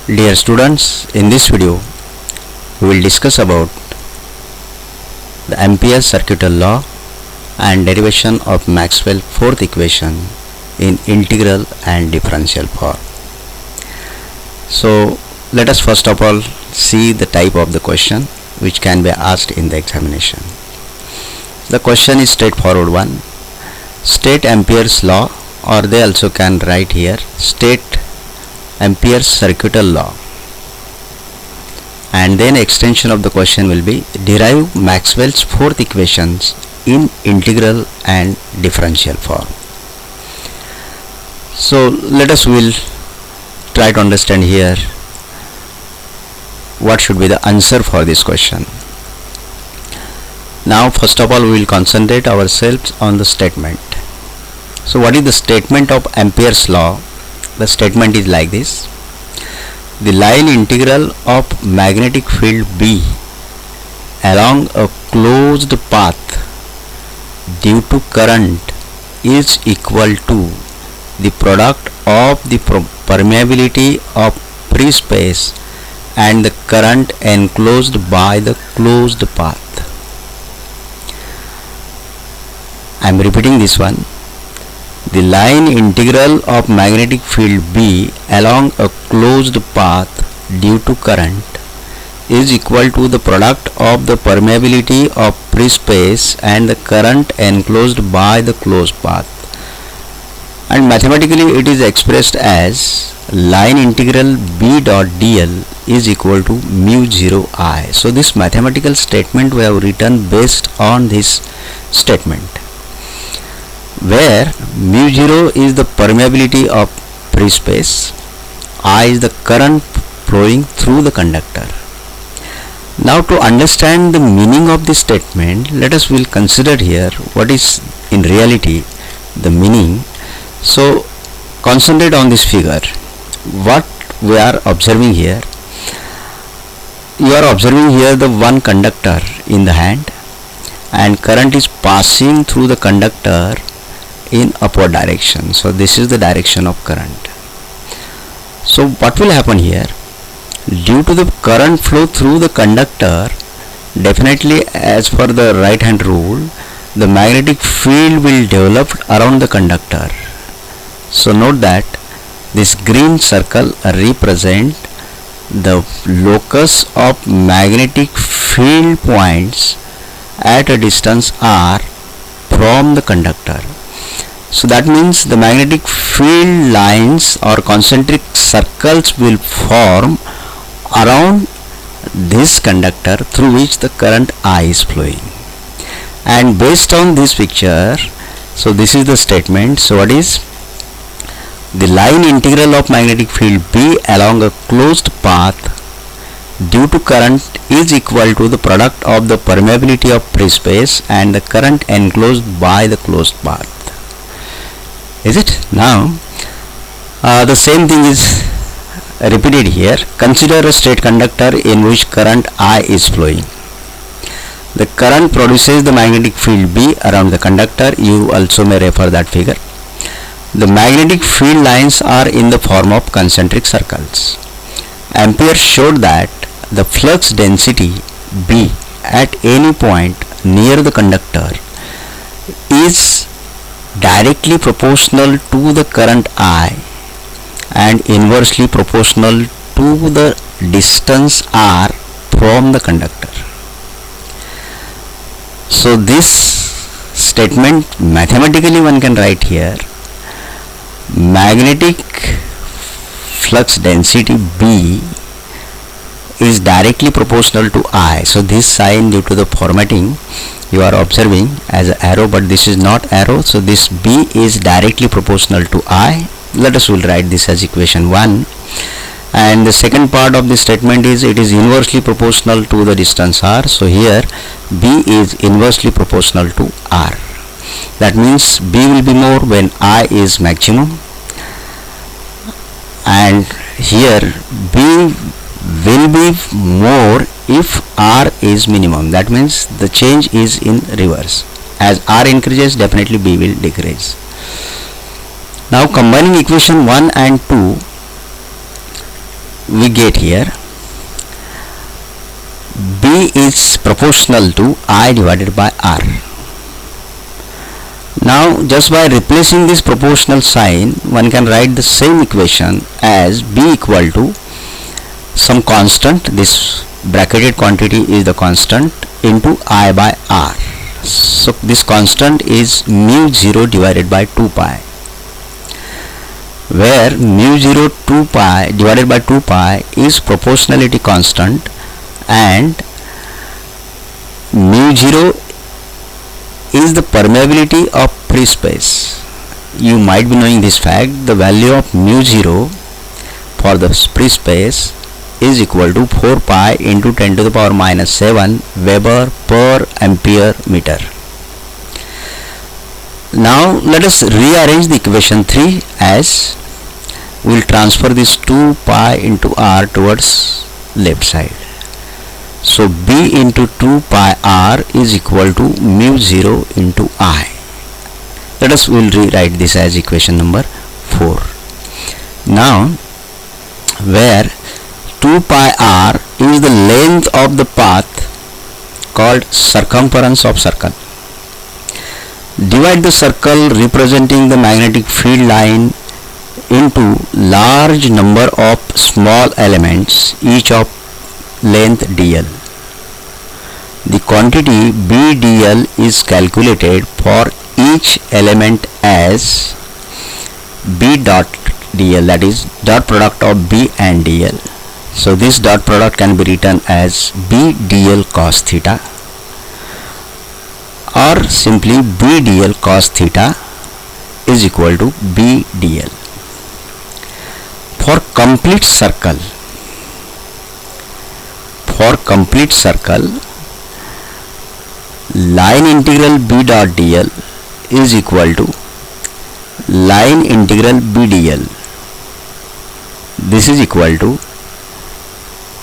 Dear students, in this video we will discuss about the Ampere's circuital law and derivation of Maxwell's fourth equation in integral and differential form. So let us first of all see the type of the question which can be asked in the examination. The question is straightforward one. State Ampere's law, or they also can write here state Ampere's circuital law, and then extension of the question will be derive Maxwell's fourth equations in integral and differential form. So let us will try to understand here what should be the answer for this question. Now first of all we will concentrate ourselves on the statement. So what is the statement of Ampere's law? The statement is like this: the line integral of magnetic field B along a closed path due to current is equal to the product of the permeability of free space and the current enclosed by the closed path. I am repeating this one. The line integral of magnetic field B along a closed path due to current is equal to the product of the permeability of free space and the current enclosed by the closed path, and mathematically it is expressed as line integral B dot dl is equal to mu 0 I. So this mathematical statement we have written based on this statement, where mu 0 is the permeability of free space, I is the current flowing through the conductor. Now to understand the meaning of this statement, let us will consider here what is in reality the meaning. So concentrate on this figure. What we are observing here, you are observing here the one conductor in the hand, and current is passing through the conductor in upward direction. So this is the direction of current. So what will happen here? Due to the current flow through the conductor, definitely as per the right hand rule, the magnetic field will develop around the conductor. So note that this green circle represent the locus of magnetic field points at a distance r from the conductor. So that means the magnetic field lines or concentric circles will form around this conductor through which the current I is flowing. And based on this picture, so this is the statement. So what is the line integral of magnetic field B along a closed path due to current is equal to the product of the permeability of free space and the current enclosed by the closed path. Is it? Now the same thing is repeated here. Consider a straight conductor in which current I is flowing. The current produces the magnetic field B around the conductor. You also may refer that figure. The magnetic field lines are in the form of concentric circles. Ampere showed that the flux density B at any point near the conductor is directly proportional to the current I and inversely proportional to the distance r from the conductor. So this statement mathematically one can write here: magnetic flux density B is directly proportional to I. So this sign, due to the formatting, you are observing as an arrow, but this is not arrow. So this B is directly proportional to I. Let us will write this as equation 1. And the second part of this statement is it is inversely proportional to the distance r. So here B is inversely proportional to r. That means B will be more when I is maximum, and here B will be more if r is minimum. That means the change is in reverse. As r increases, definitely B will decrease. Now combining equation 1 and 2, we get here B is proportional to I divided by R. Now just by replacing this proportional sign, one can write the same equation as B equal to some constant, this bracketed quantity is the constant, into I by R. So this constant is mu 0 divided by 2 pi, where mu 0 2 pi divided by 2 pi is proportionality constant, and mu 0 is the permeability of free space. You might be knowing this fact. The value of mu 0 for the free space is equal to 4 pi into 10 to the power minus 7 Weber per ampere meter. Now let us rearrange the equation 3 as we will transfer this 2 pi into R towards left side. So B into 2 pi R is equal to mu 0 into I. Let us will rewrite this as equation number 4. Now where 2 pi R is the length of the path called circumference of circle. Divide the circle representing the magnetic field line into large number of small elements, each of length dl. The quantity B dl is calculated for each element as B dot dl, that is dot product of B and dl. So this dot product can be written as B dl cos theta, or simply B dl cos theta is equal to B dl. For complete circle, line integral B dot dl is equal to line integral B dl. This is equal to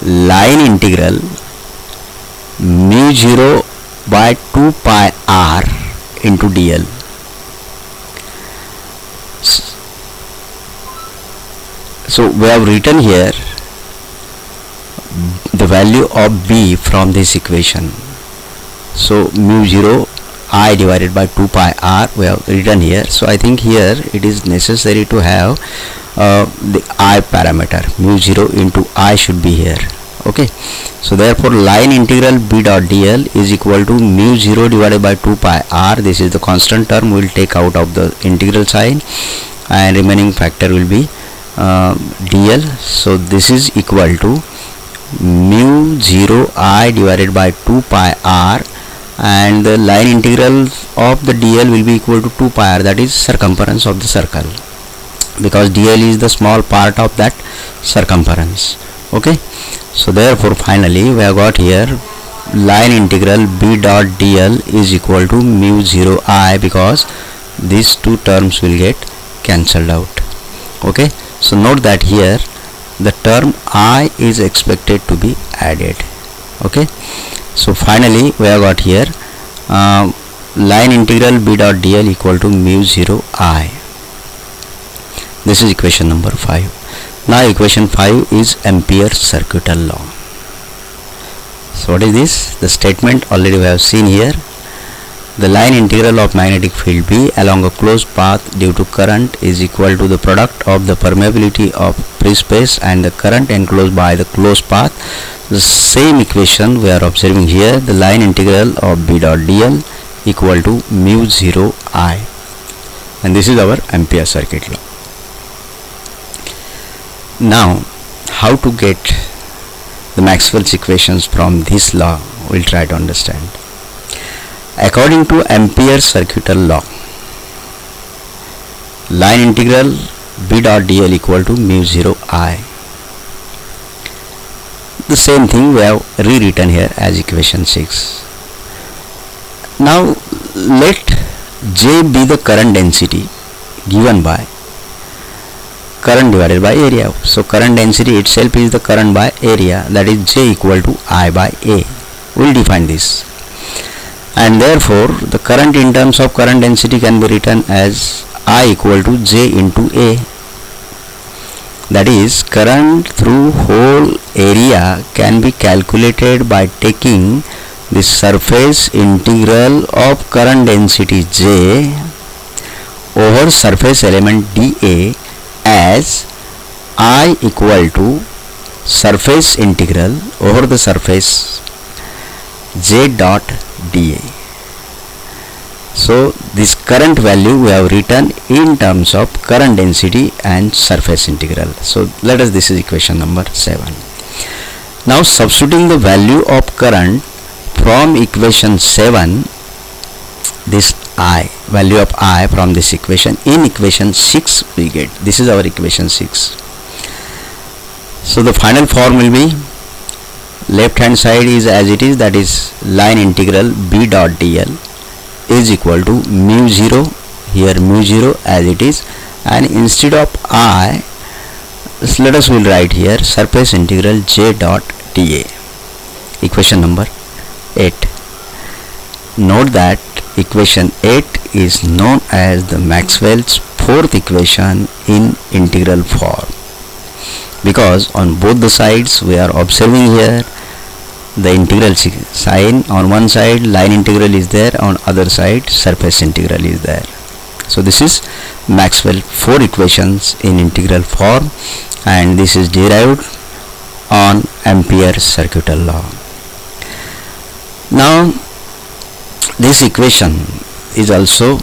line integral mu 0 by 2 pi R into dl. So we have written here the value of B from this equation. So mu 0 I divided by 2 pi R we have written here. So I think here it is necessary to have the I parameter. Mu 0 into I should be here. Okay, so therefore line integral B dot dl is equal to mu 0 divided by 2 pi R. This is the constant term, we will take out of the integral sign, and remaining factor will be dl. So this is equal to mu 0 I divided by 2 pi R, and the line integral of the dl will be equal to 2 pi R, that is circumference of the circle, because dl is the small part of that circumference. Okay, so therefore finally we have got here line integral B dot dl is equal to mu 0 I, because these two terms will get cancelled out. Okay, so note that here the term I is expected to be added. Okay, so finally we have got here line integral B dot dl equal to mu 0 I. This is equation number 5. Now equation 5 is Ampere's circuital law. So what is this? The statement already we have seen here. The line integral of magnetic field B along a closed path due to current is equal to the product of the permeability of free space and the current enclosed by the closed path. The same equation we are observing here. The line integral of B dot dl equal to mu 0 I, and this is our Ampere circuit law. Now how to get the Maxwell's equations from this law, we will try to understand. According to Ampere's circuital law, line integral B dot dl equal to mu 0 I. The same thing we have rewritten here as equation 6. Now let J be the current density given by current divided by area. So current density itself is the current by area, that is J equal to I by A. We will define this, and therefore the current in terms of current density can be written as I equal to J into A. that is current through whole area can be calculated by taking the surface integral of current density J over surface element dA as I equal to surface integral over the surface J dot dA. So this current value we have written in terms of current density and surface integral. So let us, this is equation number 7. Now substituting the value of current from equation 7, this I, value of I from this equation, in equation 6 we get, this is our equation 6. So the final form will be, left hand side is as it is, that is line integral B dot dl is equal to mu 0, here mu 0 as it is, and instead of I, let us will write here surface integral J dot dA, equation number 8. Note that equation 8 is known as the Maxwell's fourth equation in integral form, because on both the sides we are observing here the integral sign. On one side line integral is there, on other side surface integral is there. So this is Maxwell 4 equations in integral form, and this is derived on Ampere's circuital law. Now this equation is also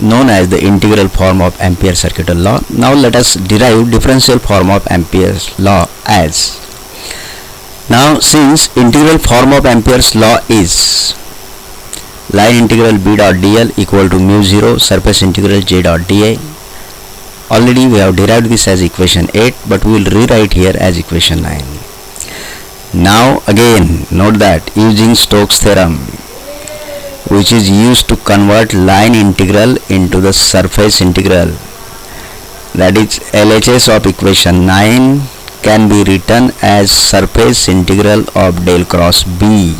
known as the integral form of Ampere's circuital law. Now let us derive differential form of Ampere's law as, now since integral form of Ampere's law is line integral B dot dl equal to mu 0 surface integral J dot dA, already we have derived this as equation 8, but we will rewrite here as equation 9. Now again note that using Stokes theorem, which is used to convert line integral into the surface integral, that is LHS of equation 9 can be written as surface integral of del cross B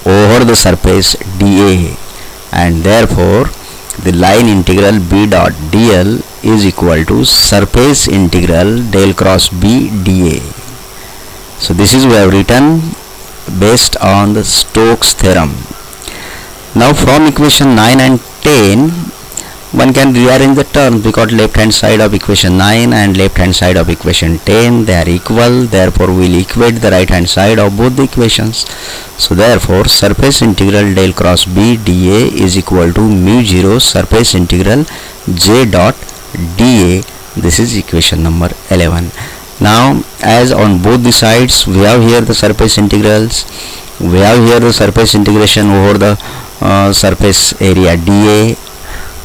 over the surface dA, and therefore the line integral B dot dl is equal to surface integral del cross B dA. So this is we have written based on the Stokes theorem. Now from equation 9 and 10 one can rearrange the terms, because left hand side of equation 9 and left hand side of equation 10 they are equal, therefore we will equate the right hand side of both the equations. So therefore surface integral del cross B dA is equal to mu 0 surface integral J dot dA. This is equation number 11. Now as on both the sides we have here the surface integrals, we have here the surface integration over the surface area dA,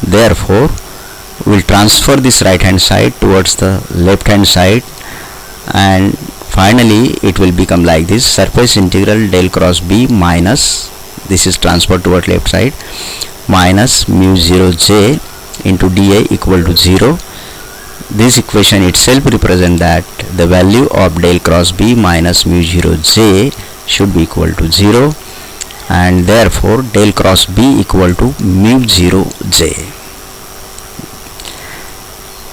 therefore we will transfer this right hand side towards the left hand side, and finally it will become like this, surface integral del cross B minus, this is transferred towards left side, minus mu 0 J into dA equal to 0. This equation itself represents that the value of del cross B minus mu 0 J should be equal to 0, and therefore del cross B equal to mu 0 J.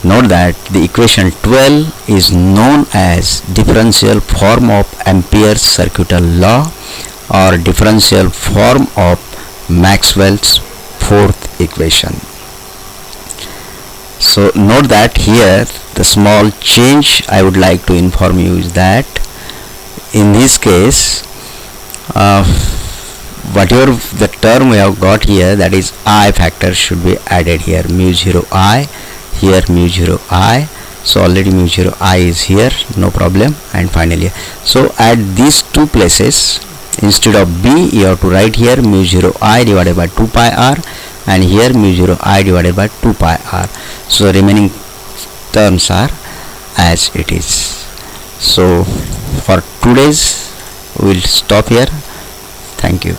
Note that the equation 12 is known as differential form of Ampere's circuital law, or differential form of Maxwell's fourth equation. So note that here the small change I would like to inform you is that in this case whatever the term we have got here, that is I factor, should be added here, mu 0 I, here mu 0 I, so already mu 0 I is here, no problem, and finally so at these two places instead of B you have to write here mu 0 I divided by 2 pi r, and here mu 0 I divided by 2 pi r. So the remaining terms are as it is. So for today's we will stop here. Thank you.